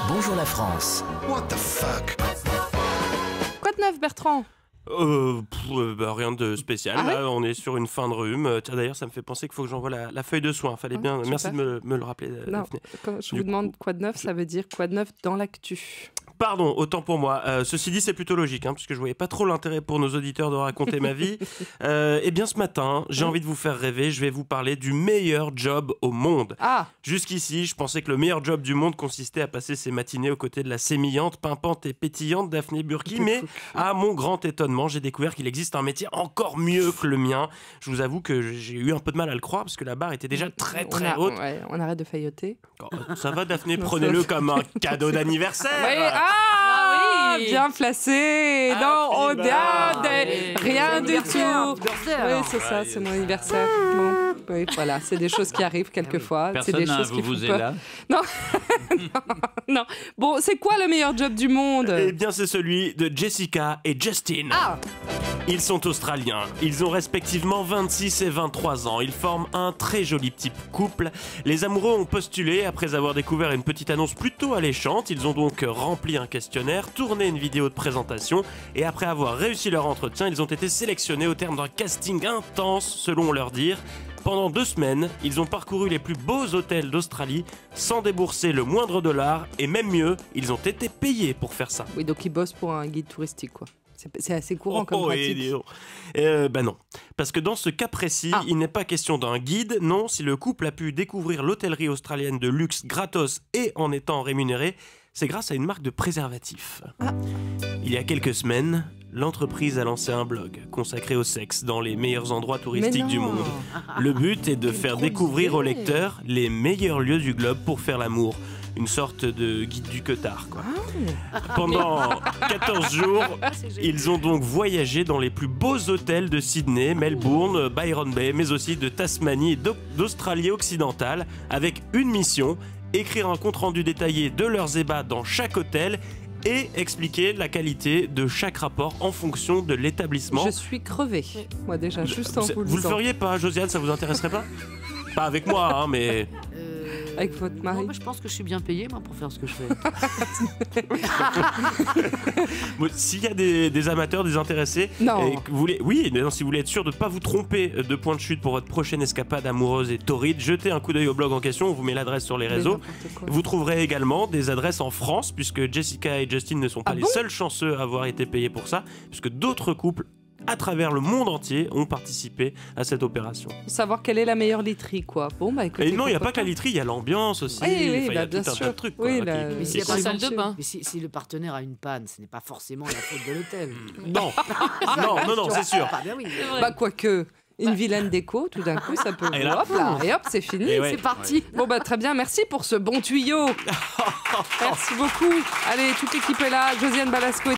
Bonjour la France. What the fuck? Quoi de neuf, Bertrand? Rien de spécial. Ah Là, on est sur une fin de rhume. Tiens, d'ailleurs, ça me fait penser qu'il faut que j'envoie la feuille de soin. Fallait bien. super. Merci de me le rappeler. Non, Daphné. quand je vous demande quoi de neuf, ça veut dire quoi de neuf dans l'actu. Pardon, autant pour moi. Ceci dit, c'est plutôt logique, puisque je voyais pas trop l'intérêt pour nos auditeurs de raconter ma vie. Eh bien, ce matin, j'ai envie de vous faire rêver. Je vais vous parler du meilleur job au monde. Ah, Jusqu'ici, je pensais que le meilleur job du monde consistait à passer ses matinées aux côtés de la sémillante, pimpante et pétillante Daphné Burki. Mais à mon grand étonnement, j'ai découvert qu'il existe un métier encore mieux que le mien. Je vous avoue que j'ai eu un peu de mal à le croire, parce que la barre était déjà très haute. ouais, on arrête de failloter. Oh, ça va, Daphné, prenez-le comme un cadeau d'anniversaire. Ah, oui. bien placé. Non, on a rien du tout. Oui, c'est ça, c'est mon anniversaire. Bon, oui, voilà, c'est des choses qui arrivent quelquefois. C'est Personne des n'a choses qui font vous peur. là. Non, non. Bon, c'est quoi le meilleur job du monde? Eh bien, c'est celui de Jessica et Justin. Ah, Ils sont australiens. Ils ont respectivement 26 et 23 ans. Ils forment un très joli petit couple. Les amoureux ont postulé après avoir découvert une petite annonce plutôt alléchante. Ils ont donc rempli un questionnaire, tourné une vidéo de présentation et après avoir réussi leur entretien, ils ont été sélectionnés au terme d'un casting intense, selon leur dire. Pendant 2 semaines, ils ont parcouru les plus beaux hôtels d'Australie sans débourser le moindre dollar et même mieux, ils ont été payés pour faire ça. oui, donc ils bossent pour un guide touristique, quoi. C'est assez courant comme pratique. dis donc. Non, parce que dans ce cas précis, il n'est pas question d'un guide. Non, si le couple a pu découvrir l'hôtellerie australienne de luxe gratos et en étant rémunéré, c'est grâce à une marque de préservatifs. Il y a quelques semaines, l'entreprise a lancé un blog consacré au sexe dans les meilleurs endroits touristiques du monde. Le but est de faire découvrir aux lecteurs les meilleurs lieux du globe pour faire l'amour. Une sorte de guide du queutard, quoi. Pendant 14 jours, ils ont donc voyagé dans les plus beaux hôtels de Sydney, Melbourne, Byron Bay, mais aussi de Tasmanie et d'Australie occidentale, avec une mission, écrire un compte-rendu détaillé de leurs ébats dans chaque hôtel et expliquer la qualité de chaque rapport en fonction de l'établissement. Je suis crevée, moi déjà, juste en vous le Vous le disant. feriez pas, Josiane, ça vous intéresserait pas? Pas avec moi, mais... Avec votre mari. Moi, je pense que je suis bien payé pour faire ce que je fais. Bon, s'il y a des amateurs, des intéressés, Non. et que vous voulez, si vous voulez être sûr de ne pas vous tromper de point de chute pour votre prochaine escapade amoureuse et torride, jetez un coup d'œil au blog en question, on vous met l'adresse sur les réseaux. Vous trouverez également des adresses en France, puisque Jessica et Justin ne sont pas les seuls chanceux à avoir été payés pour ça, puisque d'autres couples à travers le monde entier ont participé à cette opération. Savoir quelle est la meilleure literie, quoi. Bon, bah écoutez. Et non, il n'y a pas pourquoi que la literie, il y a l'ambiance aussi. Oui, Enfin, il y a bien tout un sûr. tas de trucs. Oui, quoi, la- qui- Mais s'il Et y a pas c'est salle de éventuel. bain. Mais si le partenaire a une panne, ce n'est pas forcément la faute de l'hôtel. Non, non, c'est sûr. Ah, ben oui. Bah, quoique, une vilaine déco, tout d'un coup, ça peut. Et là, hop là, et hop, c'est fini. Et ouais. C'est parti. Bon, bah, très bien, merci pour ce bon tuyau. Merci beaucoup. Allez, toute l'équipe est là. Josiane Balasco.